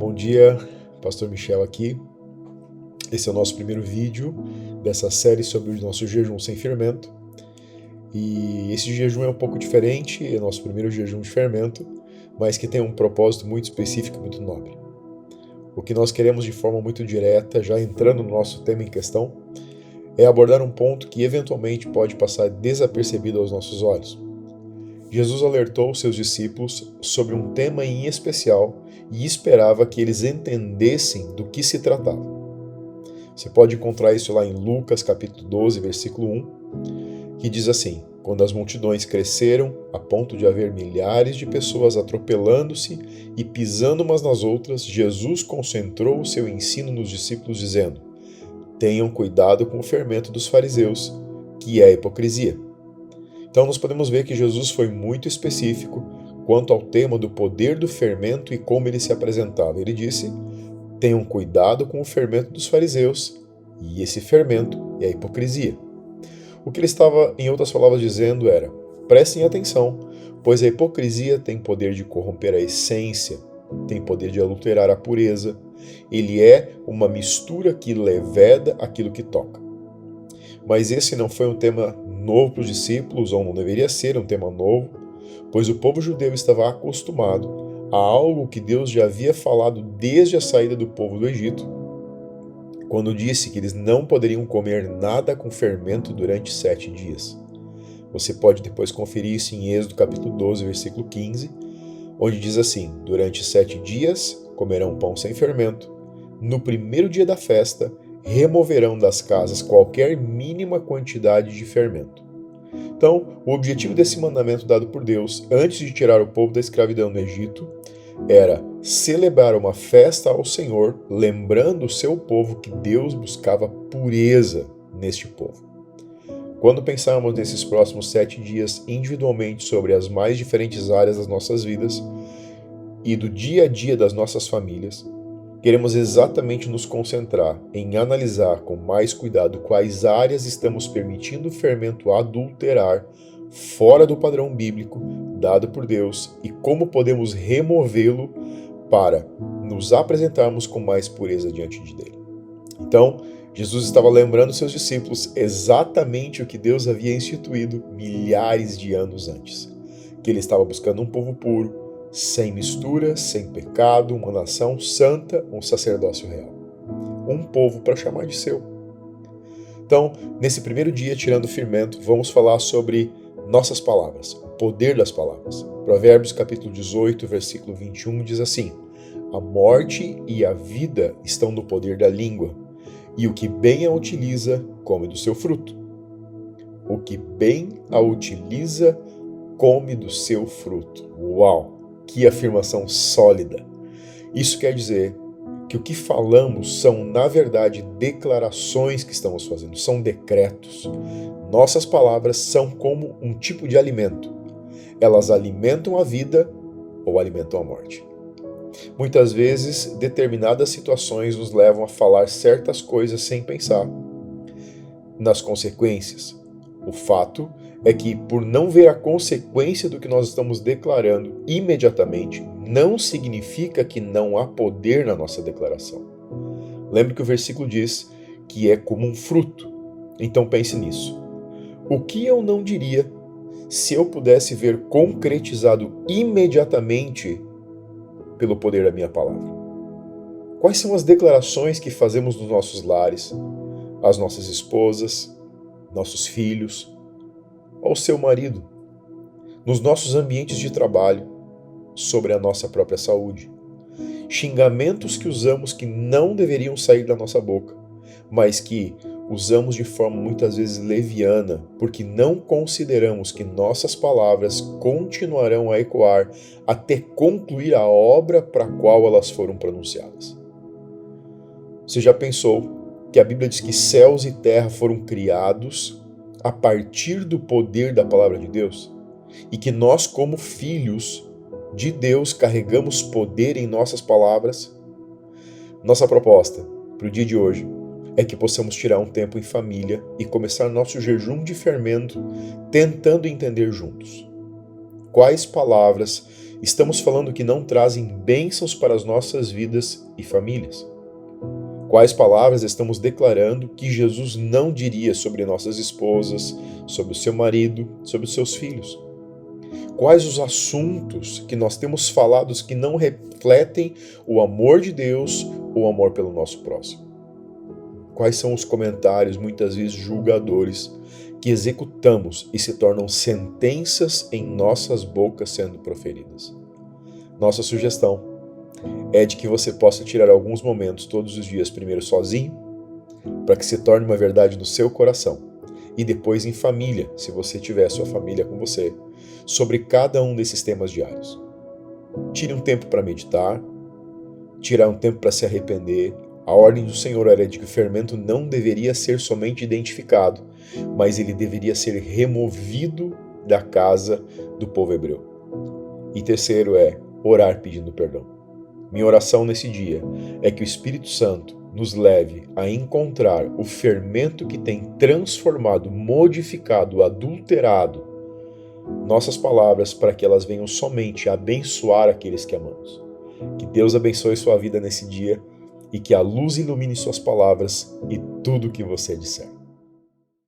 Bom dia, Pastor Michel aqui. Esse é o nosso primeiro vídeo dessa série sobre o nosso jejum sem fermento. E esse jejum é um pouco diferente, é o nosso primeiro jejum de fermento, mas que tem um propósito muito específico, muito nobre. O que nós queremos de forma muito direta, já entrando no nosso tema em questão, é abordar um ponto que eventualmente pode passar desapercebido aos nossos olhos. Jesus alertou seus discípulos sobre um tema em especial e esperava que eles entendessem do que se tratava. Você pode encontrar isso lá em Lucas capítulo 12, versículo 1, que diz assim: quando as multidões cresceram a ponto de haver milhares de pessoas atropelando-se e pisando umas nas outras, Jesus concentrou o seu ensino nos discípulos dizendo: tenham cuidado com o fermento dos fariseus, que é a hipocrisia. Então nós podemos ver que Jesus foi muito específico quanto ao tema do poder do fermento e como ele se apresentava. Ele disse: tenham cuidado com o fermento dos fariseus, e esse fermento é a hipocrisia. O que ele estava, em outras palavras, dizendo era: prestem atenção, pois a hipocrisia tem poder de corromper a essência, tem poder de adulterar a pureza. Ele é uma mistura que leveda aquilo que toca. Mas esse não foi um tema novo para os discípulos, ou não deveria ser um tema novo, pois o povo judeu estava acostumado a algo que Deus já havia falado desde a saída do povo do Egito, quando disse que eles não poderiam comer nada com fermento durante 7 dias. Você pode depois conferir isso em Êxodo capítulo 12, versículo 15, onde diz assim: durante 7 dias comerão pão sem fermento, no primeiro dia da festa removerão das casas qualquer mínima quantidade de fermento. Então, o objetivo desse mandamento dado por Deus, antes de tirar o povo da escravidão no Egito, era celebrar uma festa ao Senhor, lembrando o seu povo que Deus buscava pureza neste povo. Quando pensarmos nesses próximos 7 dias individualmente sobre as mais diferentes áreas das nossas vidas e do dia a dia das nossas famílias, queremos exatamente nos concentrar em analisar com mais cuidado quais áreas estamos permitindo o fermento adulterar fora do padrão bíblico dado por Deus e como podemos removê-lo para nos apresentarmos com mais pureza diante dele. Então, Jesus estava lembrando seus discípulos exatamente o que Deus havia instituído milhares de anos antes, que ele estava buscando um povo puro, sem mistura, sem pecado, uma nação santa, um sacerdócio real. Um povo para chamar de seu. Então, nesse primeiro dia, tirando o fermento, vamos falar sobre nossas palavras, o poder das palavras. Provérbios capítulo 18, versículo 21 diz assim: a morte e a vida estão no poder da língua, e o que bem a utiliza, come do seu fruto. O que bem a utiliza, come do seu fruto. Uau! Que afirmação sólida! Isso quer dizer que o que falamos são, na verdade, declarações que estamos fazendo, são decretos. Nossas palavras são como um tipo de alimento. Elas alimentam a vida ou alimentam a morte. Muitas vezes, determinadas situações nos levam a falar certas coisas sem pensar nas consequências. O fato é que, por não ver a consequência do que nós estamos declarando imediatamente, não significa que não há poder na nossa declaração. Lembre que o versículo diz que é como um fruto. Então pense nisso. O que eu não diria se eu pudesse ver concretizado imediatamente pelo poder da minha palavra? Quais são as declarações que fazemos nos nossos lares, às nossas esposas, nossos filhos, ao seu marido, nos nossos ambientes de trabalho, sobre a nossa própria saúde? Xingamentos que usamos que não deveriam sair da nossa boca, mas que usamos de forma muitas vezes leviana, porque não consideramos que nossas palavras continuarão a ecoar até concluir a obra para a qual elas foram pronunciadas. Você já pensou que a Bíblia diz que céus e terra foram criados a partir do poder da palavra de Deus? E que nós, como filhos de Deus, carregamos poder em nossas palavras? Nossa proposta para o dia de hoje é que possamos tirar um tempo em família e começar nosso jejum de fermento, tentando entender juntos quais palavras estamos falando que não trazem bênçãos para as nossas vidas e famílias? Quais palavras estamos declarando que Jesus não diria sobre nossas esposas, sobre o seu marido, sobre os seus filhos? Quais os assuntos que nós temos falado que não refletem o amor de Deus ou o amor pelo nosso próximo? Quais são os comentários, muitas vezes julgadores, que executamos e se tornam sentenças em nossas bocas sendo proferidas? Nossa sugestão é de que você possa tirar alguns momentos todos os dias, primeiro sozinho, para que se torne uma verdade no seu coração, e depois em família, se você tiver a sua família com você, sobre cada um desses temas diários. Tire um tempo para meditar, tirar um tempo para se arrepender. A ordem do Senhor era de que o fermento não deveria ser somente identificado, mas ele deveria ser removido da casa do povo hebreu. E terceiro é orar pedindo perdão. Minha oração nesse dia é que o Espírito Santo nos leve a encontrar o fermento que tem transformado, modificado, adulterado nossas palavras para que elas venham somente a abençoar aqueles que amamos. Que Deus abençoe sua vida nesse dia e que a luz ilumine suas palavras e tudo o que você disser.